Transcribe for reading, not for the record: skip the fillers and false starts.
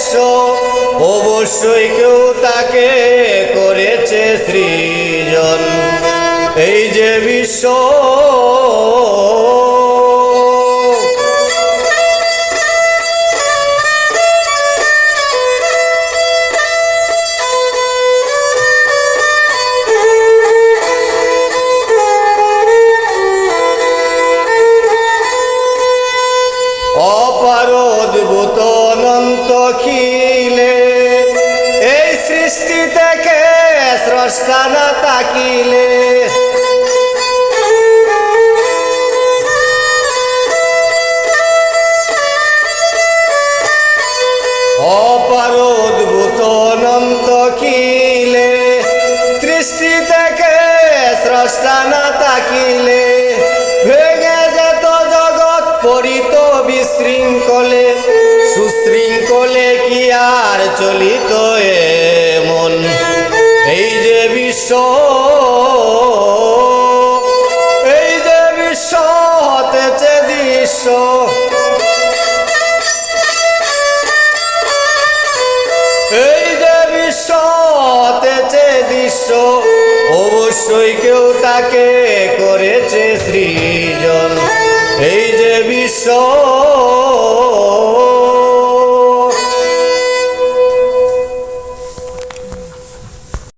বিশ্ব, অবশ্যই কেউ তাকে করেছে সৃজন। এই যে বিশ্ব, অপার অদ্ভুত অনন্ত খিলে, এই সৃষ্টি থেকে স্রষ্টা না তাকিলে। অপার অদ্ভুত অনন্ত খিলে, সৃষ্টি থেকে স্রষ্টা না তাকিলে ভেঙে যেত জগৎ পরিত বিশৃঙ্খলে। সুশৃঙ্খলে কি আর চলিত এমন? এই যে বিশ্ব, এই যে বিশ্ব হতেছে দৃশ্য। এই যে বিশ্ব হতেছে দৃশ্য, অবশ্যই কেউ তাকে করেছে সৃজন। এই যে বিশ্ব।